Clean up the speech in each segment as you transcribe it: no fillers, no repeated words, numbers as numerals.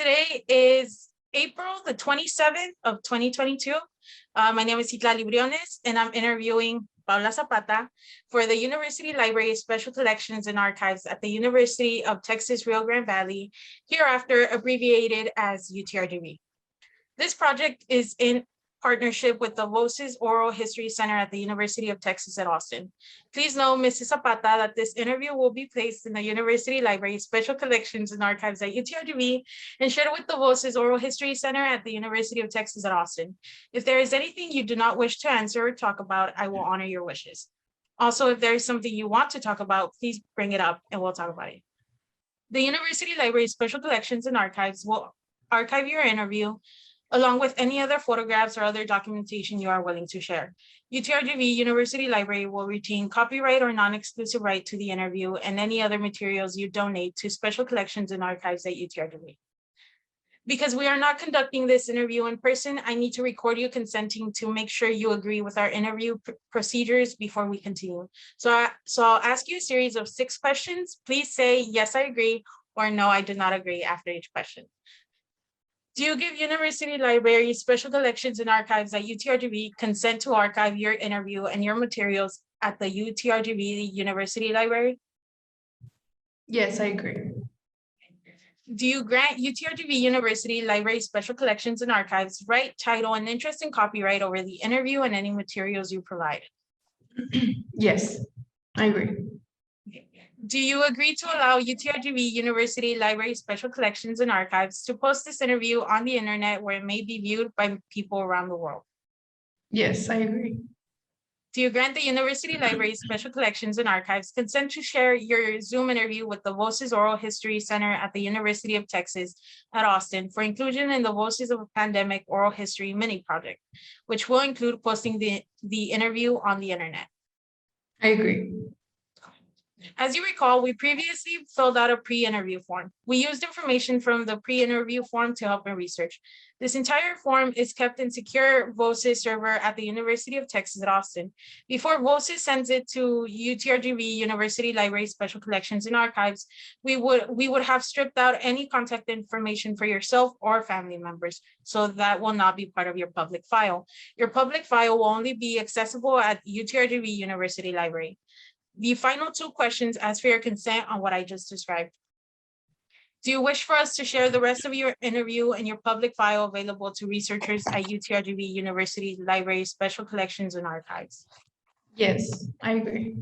Today is April the 27th of 2022. My name is Citlali Briones, and I'm interviewing Paula Zapata for the University Library Special Collections and Archives at the University of Texas Rio Grande Valley, hereafter abbreviated as UTRGV. This project is in partnership with the Voces Oral History Center at the University of Texas at Austin. Please know, Mrs. Zapata, that this interview will be placed in the University Library Special Collections and Archives at UTRGV and shared with the Voces Oral History Center at the University of Texas at Austin. If there is anything you do not wish to answer or talk about, I will honor your wishes. Also, if there is something you want to talk about, please bring it up and we'll talk about it. The University Library Special Collections and Archives will archive your interview along with any other photographs or other documentation you are willing to share. UTRGV University Library will retain copyright or non-exclusive right to the interview and any other materials you donate to Special Collections and Archives at UTRGV. Because we are not conducting this interview in person, I need to record you consenting to make sure you agree with our interview procedures before we continue. So I'll ask you a series of 6 questions. Please say, yes, I agree, or no, I do not agree after each question. Do you give University Library Special Collections and Archives at UTRGV consent to archive your interview and your materials at the UTRGV University Library? Yes, I agree. Do you grant UTRGV University Library Special Collections and Archives right, title, and interest in copyright over the interview and any materials you provide? Yes, I agree. Do you agree to allow UTRGV University Library Special Collections and Archives to post this interview on the internet where it may be viewed by people around the world? Yes, I agree. Do you grant the University Library Special Collections and Archives consent to share your Zoom interview with the Voces Oral History Center at the University of Texas at Austin for inclusion in the Voices of a Pandemic Oral History mini project, which will include posting the interview on the internet? I agree. As you recall, we previously filled out a pre-interview form. We used information from the pre-interview form to help in research. This entire form is kept in secure Voces server at the University of Texas at Austin. Before Voces sends it to UTRGV University Library Special Collections and Archives, we would have stripped out any contact information for yourself or family members, so that will not be part of your public file. Your public file will only be accessible at UTRGV University Library. The final 2 questions ask for your consent on what I just described. Do you wish for us to share the rest of your interview and your public file available to researchers at UTRGV University Library Special Collections and Archives? Yes, I agree.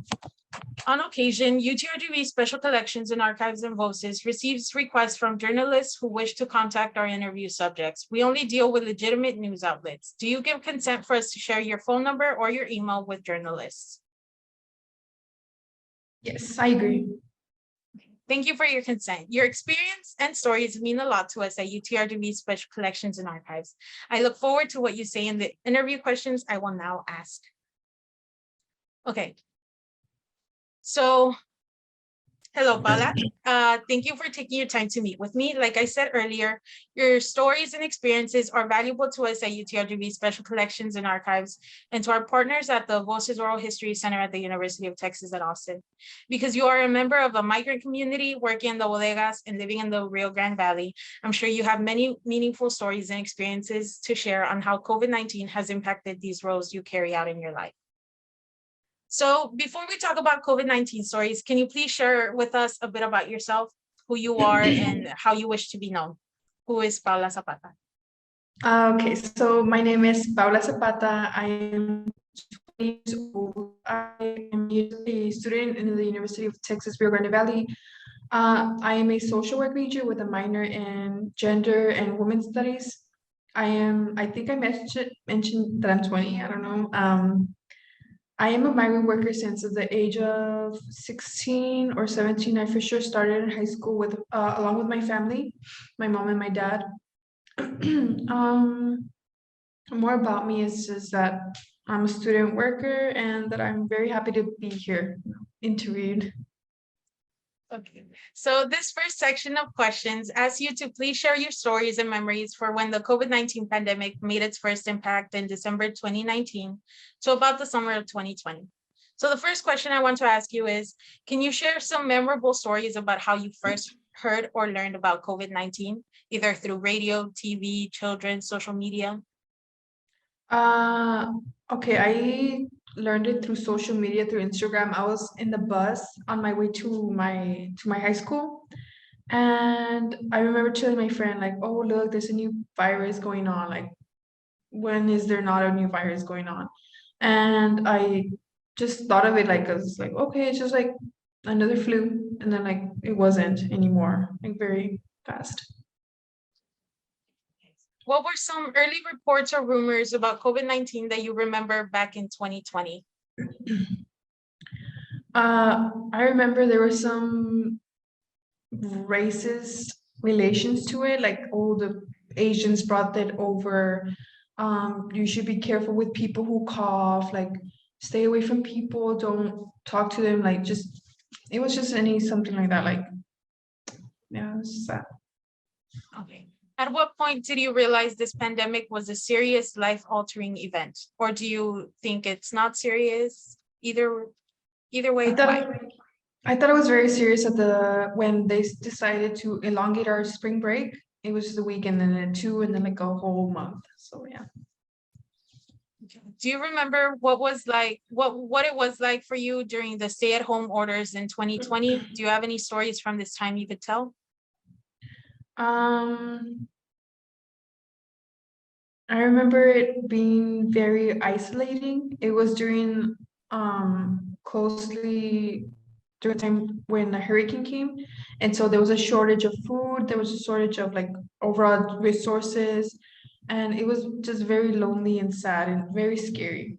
On occasion, UTRGV Special Collections and Archives and Voces receives requests from journalists who wish to contact our interview subjects. We only deal with legitimate news outlets. Do you give consent for us to share your phone number or your email with journalists? Yes, I agree. Thank you for your consent. Your experience and stories mean a lot to us at UTRGV Special Collections and Archives. I look forward to what you say in the interview questions I will now ask. Okay. So, hello, Paula. Thank you for taking your time to meet with me. Like I said earlier, your stories and experiences are valuable to us at UTRGV Special Collections and Archives and to our partners at the Voces Oral History Center at the University of Texas at Austin. Because you are a member of a migrant community working in the bodegas and living in the Rio Grande Valley, I'm sure you have many meaningful stories and experiences to share on how COVID-19 has impacted these roles you carry out in your life. So before we talk about COVID-19 stories, can you please share with us a bit about yourself, who you are, and how you wish to be known? Who is Paula Zapata? Okay, so my name is Paula Zapata. I am 20 years old. I am a student in the University of Texas, Rio Grande Valley. I am a social work major with a minor in gender and women's studies. I think I mentioned that I'm 20, I don't know. I am a migrant worker since the age of 16 or 17. I for sure started in high school with along with my family, my mom and my dad. More about me is just that I'm a student worker and that I'm very happy to be here interviewed. Okay, so this first section of questions asks you to please share your stories and memories for when the COVID-19 pandemic made its first impact in December 2019 to about the summer of 2020. So the first question I want to ask you is, can you share some memorable stories about how you first heard or learned about COVID-19, either through radio, TV, children, social media? Uh, okay, I learned it through social media, through Instagram. I was in the bus on my way to my high school, and I remember telling my friend like, "Oh, look, there's a new virus going on. Like, when is there not a new virus going on?" And I just thought of it like as like, okay, it's just like another flu, and then like it wasn't anymore, like very fast. What were some early reports or rumors about COVID-19 that you remember back in 2020? I remember there were some racist relations to it, like all the Asians brought that over. You should be careful with people who cough, like stay away from people, don't talk to them, like just it was just any something like that, like yeah, it was just that. Okay. At what point did you realize this pandemic was a serious life-altering event? Or do you think it's not serious? Either I way, thought why? it, I thought it was very serious at the when they decided to elongate our spring break. It was just a weekend and then two and then like a whole month. So yeah. Do you remember what it was like for you during the stay-at-home orders in 2020? Do you have any stories from this time you could tell? Um, I remember it being very isolating. It was during closely during the time when the hurricane came, and so there was a shortage of food, there was a shortage of like overall resources, and it was just very lonely and sad and very scary.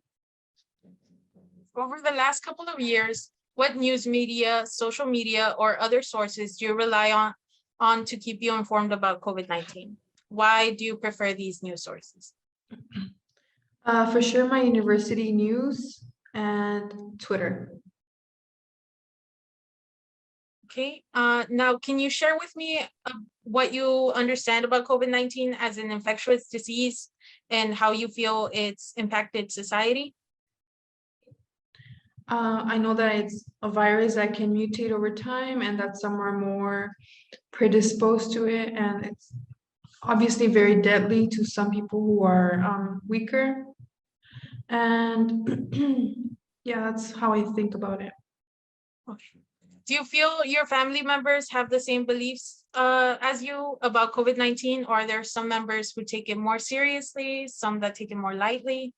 Over the last couple of years, what news media, social media, or other sources do you rely on to keep you informed about COVID-19? Why do you prefer these news sources? For sure, my university news and Twitter. Okay. Now, can you share with me what you understand about COVID-19 as an infectious disease and how you feel it's impacted society? I know that it's a virus that can mutate over time and that some are more predisposed to it, and it's obviously very deadly to some people who are weaker. And yeah, that's how I think about it. Okay. Do you feel your family members have the same beliefs as you about COVID-19, or are there some members who take it more seriously, some that take it more lightly?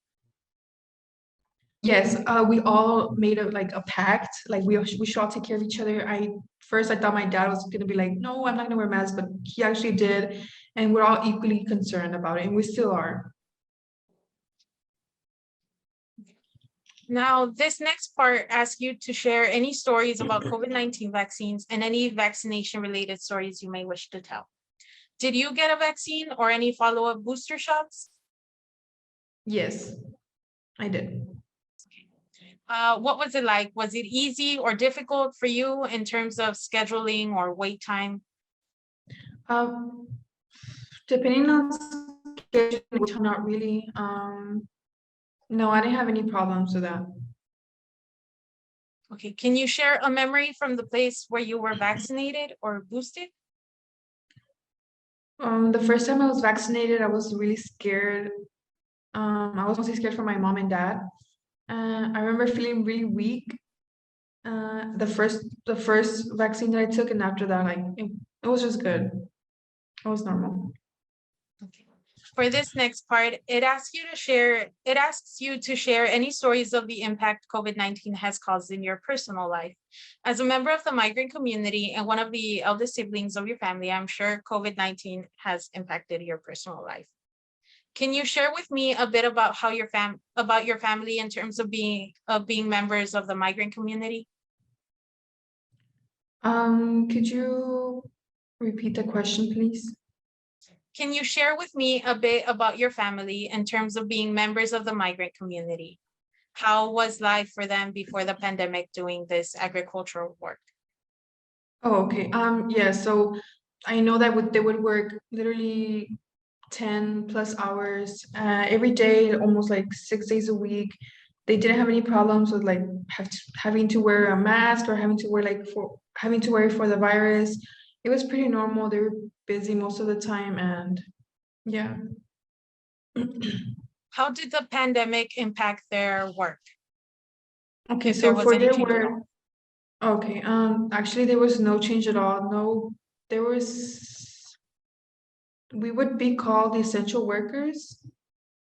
Yes, we all made a pact. Like we should all take care of each other. I thought my dad was gonna be like, no, I'm not gonna wear a mask, but he actually did, and we're all equally concerned about it, and we still are. Now, this next part asks you to share any stories about COVID-19 vaccines and any vaccination-related stories you may wish to tell. Did you get a vaccine or any follow-up booster shots? Yes, I did. What was it like? Was it easy or difficult for you in terms of scheduling or wait time? Um, Depending on schedule, which not really. No, I didn't have any problems with that. Okay, can you share a memory from the place where you were vaccinated or boosted? The first time I was vaccinated, I was really scared. I was mostly scared for my mom and dad. I remember feeling really weak. The first vaccine that I took, and after that, like it was just good. It was normal. Okay. For this next part, it asks you to share any stories of the impact COVID-19 has caused in your personal life. As a member of the migrant community and one of the eldest siblings of your family, I'm sure COVID-19 has impacted your personal life. Can you share with me a bit about how about your family in terms of being members of the migrant community? Could you repeat the question, please? Can you share with me a bit about your family in terms of being members of the migrant community? How was life for them before the pandemic doing this agricultural work? Oh, okay. Yeah, so I know that they would work literally 10 plus hours every day, almost like 6 days a week. They didn't have any problems with like having to wear a mask or having to wear it for the virus. it was pretty normal. They were busy most of the time, and yeah. How did the pandemic impact their work, Okay, if there so was for any their change at work, all? okay, actually there was no change at all. No, there was, we would be called essential workers.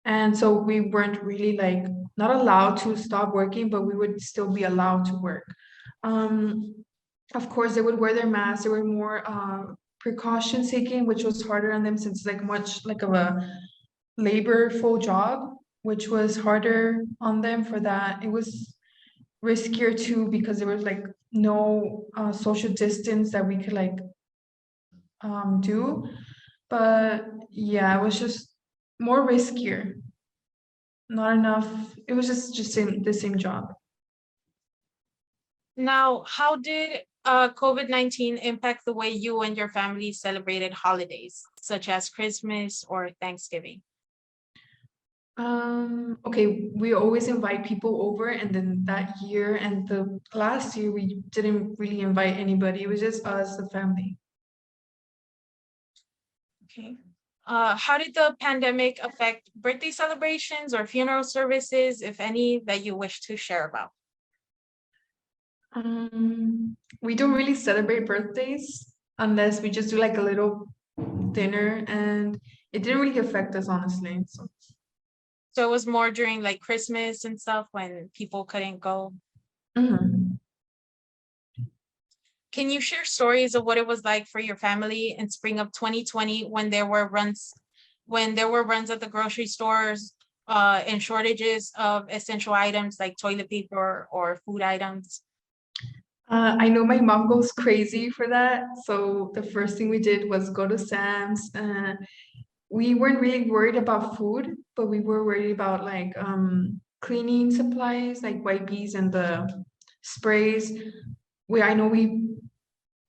And so we weren't really like not allowed to stop working, but we would still be allowed to work. Um, of course, they would wear their masks. They were more precaution taking, which was harder on them since like much like of a laborful job, which was harder on them for that. It was riskier too because there was like no social distance that we could like do. But yeah, it was just more riskier. Not enough. It was just the same job. Now, how did COVID-19 impact the way you and your family celebrated holidays, such as Christmas or Thanksgiving? Okay, we always invite people over, and then that year and the last year we didn't really invite anybody. It was just us, the family. Okay. How did the pandemic affect birthday celebrations or funeral services, if any, that you wish to share about? We don't really celebrate birthdays unless we just do like a little dinner, and it didn't really affect us honestly. So. So it was more during like Christmas and stuff when people couldn't go. Mhm. Can you share stories of what it was like for your family in spring of 2020 when there were runs at the grocery stores and shortages of essential items like toilet paper or food items? I know my mom goes crazy for that. So the first thing we did was go to Sam's. We weren't really worried about food, but we were worried about like cleaning supplies, like wipes and the sprays. I know we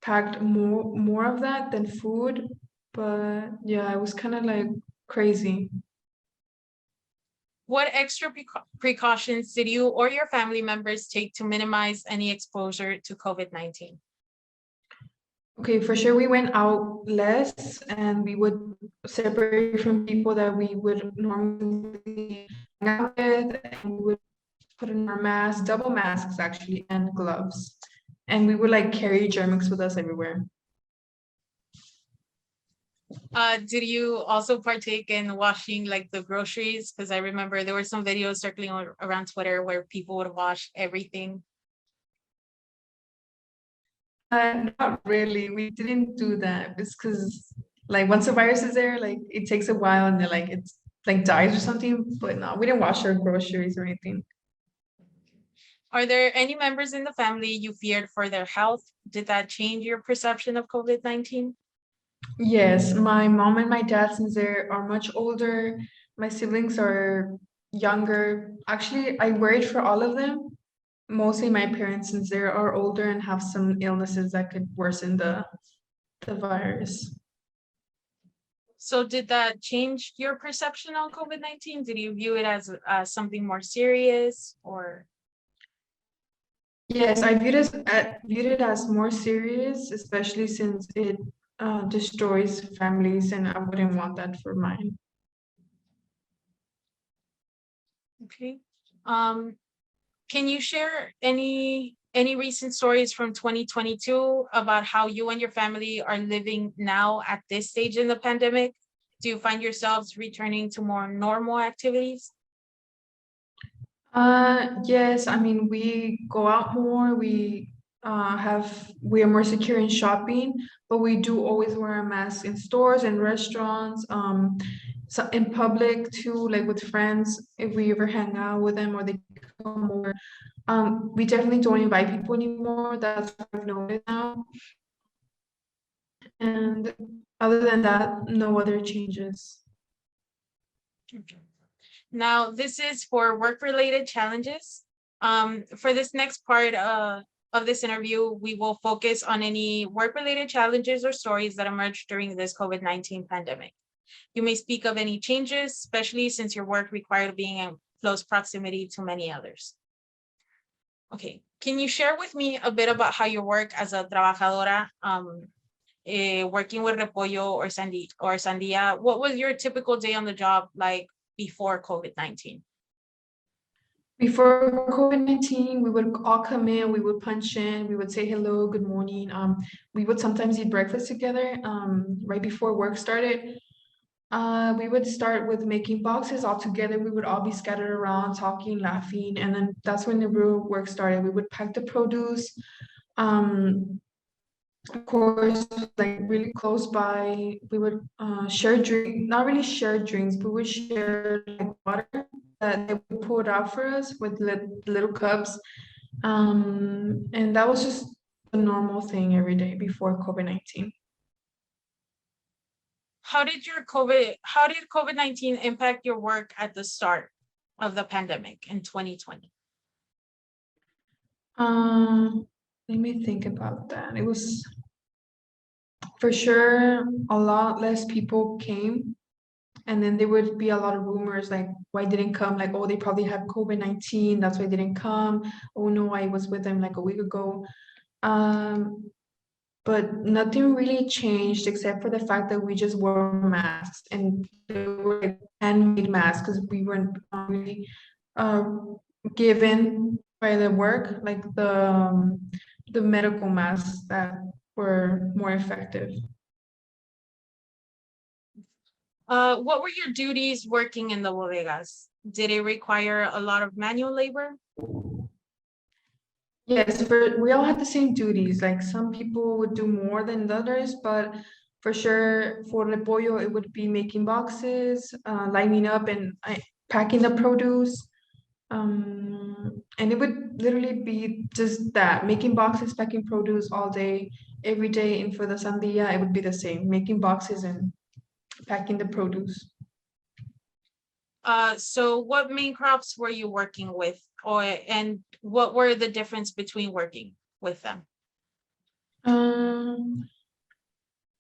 packed more of that than food, but yeah, it was kind of like crazy. What extra precautions did you or your family members take to minimize any exposure to COVID-19? Okay, for sure we went out less and we would separate from people that we would normally hang out with, and we would put in our masks, double masks actually, and gloves. And we would like carry Germix with us everywhere. Did you also partake in washing like the groceries? Because I remember there were some videos circling around Twitter where people would wash everything. Not really. We didn't do that. It's because like once the virus is there, like it takes a while and then like it's like dies or something. But no, we didn't wash our groceries or anything. Are there any members in the family you feared for their health? Did that change your perception of COVID-19? Yes, my mom and my dad, since they are much older, my siblings are younger. Actually, I worried for all of them, mostly my parents, since they are older and have some illnesses that could worsen the virus. So did that change your perception on COVID-19? Did you view it as something more serious or? Yes, I viewed it as more serious, especially since it destroys families, and I wouldn't want that for mine. Okay. Um, can you share any recent stories from 2022 about how you and your family are living now at this stage in the pandemic? Do you find yourselves returning to more normal activities? Yes, I mean, we go out more, we are more secure in shopping, but we do always wear a mask in stores and restaurants, so in public too, like with friends, if we ever hang out with them or they come over. We definitely don't invite people anymore. That's what I've noticed now. And other than that, no other changes. Okay. Now, this is for work-related challenges. For this next part of this interview, we will focus on any work-related challenges or stories that emerged during this COVID-19 pandemic. You may speak of any changes, especially since your work required being in close proximity to many others. Okay, can you share with me a bit about how you work as a trabajadora working with repollo or sandia. What was your typical day on the job like before COVID-19? Before COVID-19, we would all come in, we would punch in, we would say hello, good morning. We would sometimes eat breakfast together right before work started. We would start with making boxes all together. We would all be scattered around, talking, laughing, and then that's when the real work started. We would pack the produce. Of course, like really close by, we would share drink, not really share drinks, but we would share like water that they would pour it out for us with little cups. And that was just a normal thing every day before COVID-19. How did COVID-19 impact your work at the start of the pandemic in 2020? Let me think about that. It was for sure a lot less people came, and then there would be a lot of rumors like why didn't come, like oh they probably have COVID-19, that's why they didn't come. Oh no, I was with them like a week ago. But nothing really changed except for the fact that we just wore masks, and they were like handmade masks because we weren't really uh, given by the work like the medical masks that were more effective. What were your duties working in the bodegas? Did it require a lot of manual labor? Yes, we all had the same duties. Like some people would do more than the others, but for sure for repollo, it would be making boxes, lining up and packing the produce. And it would literally be just that, making boxes, packing produce all day, every day. And for the sandia, it would be the same, making boxes and packing the produce. So what main crops were you working with, and what were the difference between working with them? Um,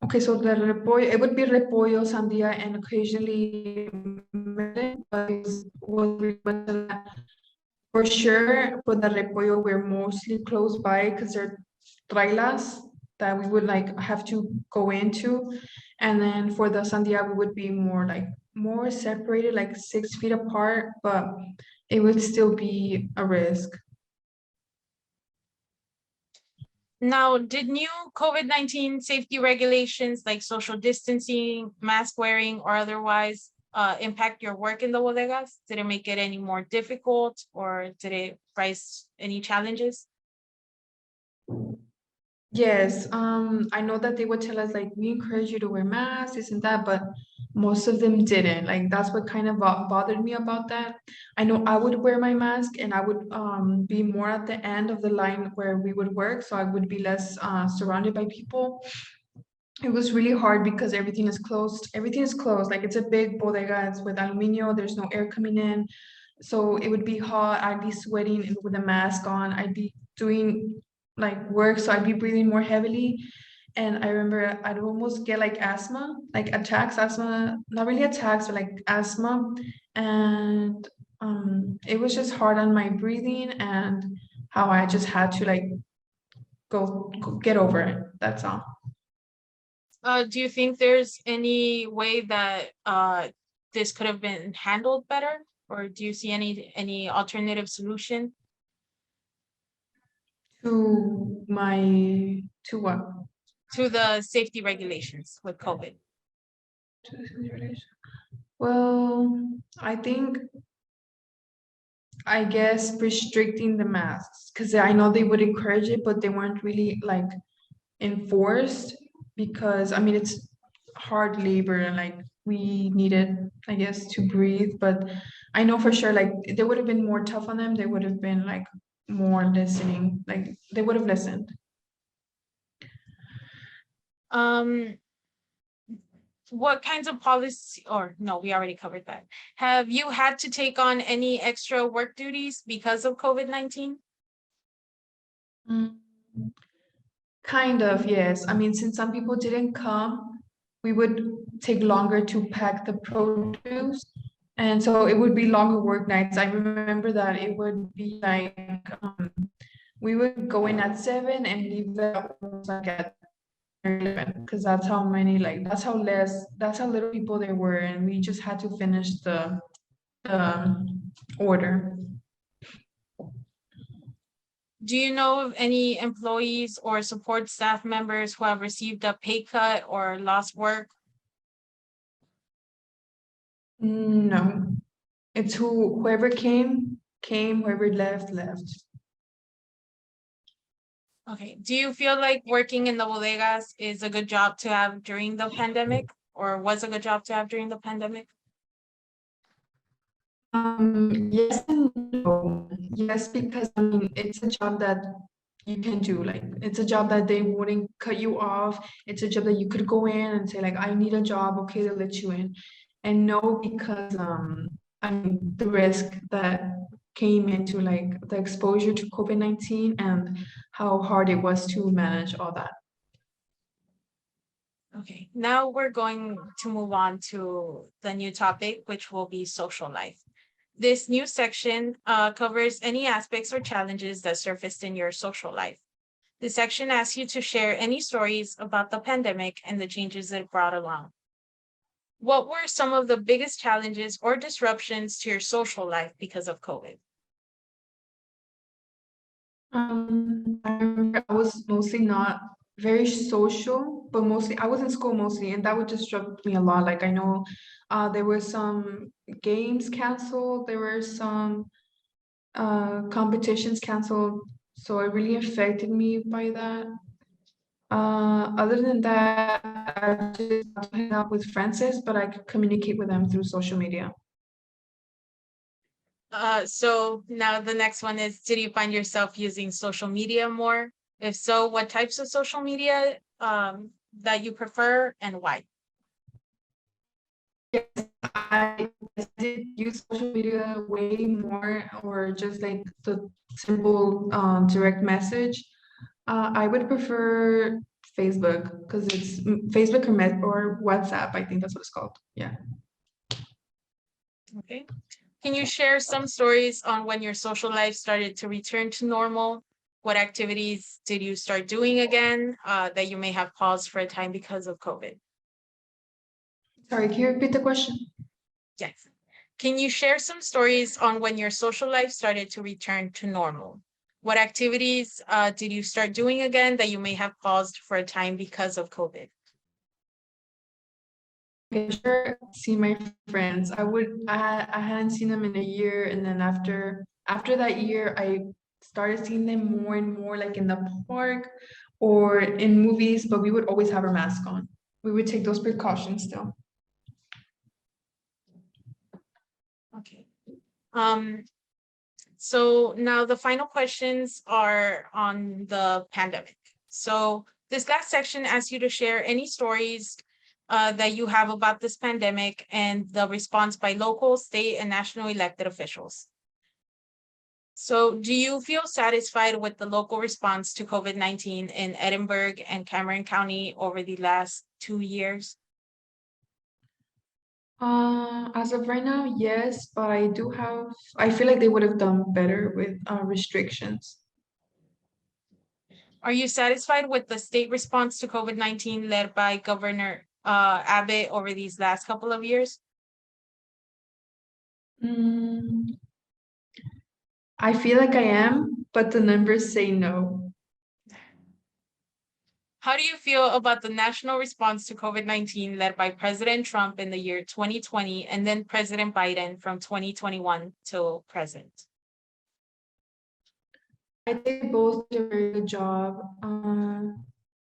okay, so the repollo, it would be repollo, sandia, and occasionally melon, but it was really much of that. For sure, for the repollo, we're mostly close by because they're trailas that we would like have to go into. And then for the sandia, we would be more separated, like 6 feet apart, but it would still be a risk. Now, did new COVID-19 safety regulations like social distancing, mask wearing, or otherwise impact your work in the bodegas? Did it make it any more difficult, or did it rise any challenges? Yes, I know that they would tell us like we encourage you to wear masks, this and that, but most of them didn't. Like that's what kind of bothered me about that. I know I would wear my mask and I would be more at the end of the line where we would work, so I would be less surrounded by people. It was really hard because everything is closed. Everything is closed. Like it's a big bodega, it's with aluminio, there's no air coming in. So it would be hot. I'd be sweating with a mask on. I'd be doing like work, so I'd be breathing more heavily. And I remember I'd almost get like asthma, like attacks, asthma, not really attacks, but like asthma. And it was just hard on my breathing and how I just had to like go get over it. That's all. Do you think there's any way that this could have been handled better, or do you see any alternative solution? To what? To the safety regulations with COVID? Well, I guess restricting the masks because I know they would encourage it, but they weren't really like enforced because I mean it's hard labor and like we needed, I guess, to breathe. But I know for sure like they would have been more tough on them. They would have been like more listening, like they would have listened. Um, what kinds of policy, or no, we already covered that. Have you had to take on any extra work duties because of COVID-19? Mm, kind of, yes. I mean, since some people didn't come, we would take longer to pack the produce. And so it would be longer work nights. I remember that it would be like we would go in at 7 and leave at almost like at because that's how many, like, that's how little people there were, and we just had to finish the order. Do you know of any employees or support staff members who have received a pay cut or lost work? No, it's whoever came, whoever left. Okay. Do you feel like working in the bodegas is a good job to have during the pandemic, or was a good job to have during the pandemic? Yes and no. Yes, because I mean it's a job that you can do. Like it's a job that they wouldn't cut you off. It's a job that you could go in and say like, I need a job. Okay, they'll let you in. And no, because I mean the risk that came into like the exposure to COVID-19 and how hard it was to manage all that. Okay, now we're going to move on to the new topic, which will be social life. This new section covers any aspects or challenges that surfaced in your social life. This section asks you to share any stories about the pandemic and the changes it brought along. What were some of the biggest challenges or disruptions to your social life because of COVID? I remember I was mostly not very social, but mostly I was in school mostly, and that would disrupt me a lot. Like I know there were some games canceled, there were some competitions canceled, so it really affected me by that. Other than that, I just got to hang out with friends, but I could communicate with them through social media. So now the next one is, did you find yourself using social media more? If so, what types of social media that you prefer and why? Yes, I did use social media way more, or just like the simple direct message. I would prefer Facebook because it's Facebook or WhatsApp. I think that's what it's called. Yeah. Okay. Can you share some stories on when your social life started to return to normal? What activities did you start doing again that you may have paused for a time because of COVID? Sorry, can you repeat the question? Yes. Can you share some stories on when your social life started to return to normal? What activities did you start doing again that you may have paused for a time because of COVID? Okay, sure. See my friends. I hadn't seen them in a year, and then after that year, I started seeing them more and more, like in the park or in movies. But we would always have our mask on. We would take those precautions still. Okay. So now the final questions are on the pandemic. So this last section asks you to share any stories that you have about this pandemic and the response by local, state, and national elected officials. So do you feel satisfied with the local response to COVID-19 in Edinburgh and Cameron County over the last 2 years? As of right now, yes, but I feel like they would have done better with restrictions. Are you satisfied with the state response to COVID-19 led by Governor Abbott over these last couple of years? Mm, I feel like I am, but the numbers say no. How do you feel about the national response to COVID-19 led by President Trump in the year 2020 and then President Biden from 2021 till present? I think they both did a very good job.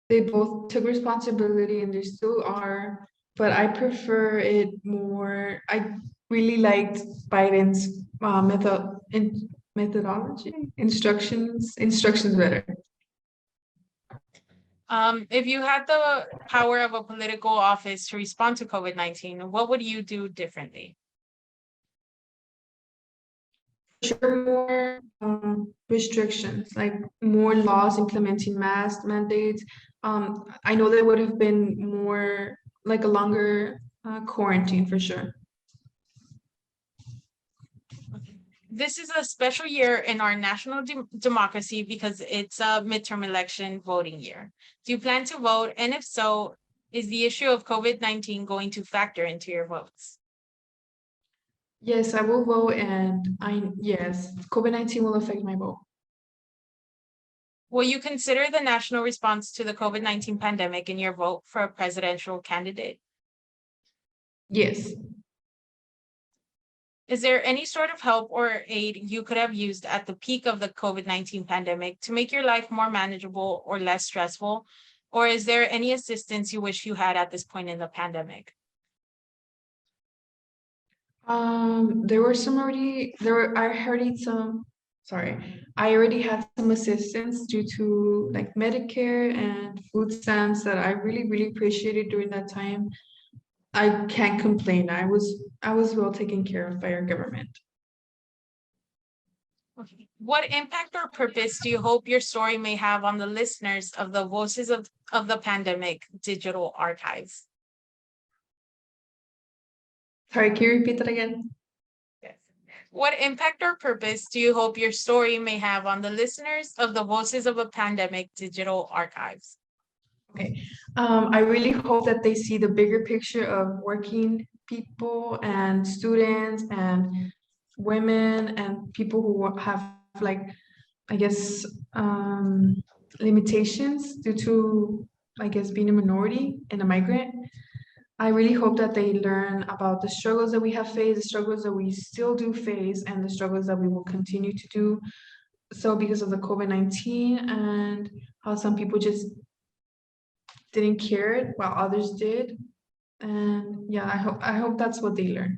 They both took responsibility and they still are, but I prefer it more. I really liked Biden's methodology, instructions better. If you had the power of a political office to respond to COVID-19, what would you do differently? Sure, more restrictions, like more laws implementing mask mandates. I know there would have been more, like a longer quarantine for sure. This is a special year in our national democracy because it's a midterm election voting year. Do you plan to vote? And if so, is the issue of COVID-19 going to factor into your votes? Yes, I will vote, and yes, COVID-19 will affect my vote. Will you consider the national response to the COVID-19 pandemic in your vote for a presidential candidate? Yes. Is there any sort of help or aid you could have used at the peak of the COVID-19 pandemic to make your life more manageable or less stressful? Or is there any assistance you wish you had at this point in the pandemic? There were some already there were I already some sorry. I already had some assistance due to like Medicare and food stamps that I really, really appreciated during that time. I can't complain. I was well taken care of by our government. Okay. What impact or purpose do you hope your story may have on the listeners of the Voices of the Pandemic digital archives? Sorry, can you repeat that again? Yes. What impact or purpose do you hope your story may have on the listeners of the Voices of a Pandemic digital archives? Okay. I really hope that they see the bigger picture of working people and students and women and people who have like, I guess, limitations due to, I guess, being a minority and a migrant. I really hope that they learn about the struggles that we have faced, the struggles that we still do face, and the struggles that we will continue to do. So because of the COVID-19 and how some people just didn't care while others did. And yeah, I hope that's what they learn.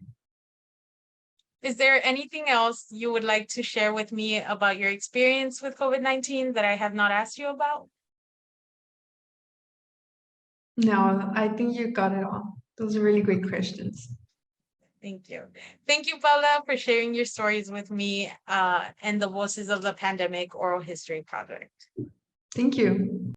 Is there anything else you would like to share with me about your experience with COVID-19 that I have not asked you about? No, I think you got it all. Those are really great questions. Thank you. Thank you, Paula, for sharing your stories with me and the Voices of the Pandemic Oral History Project. Thank you.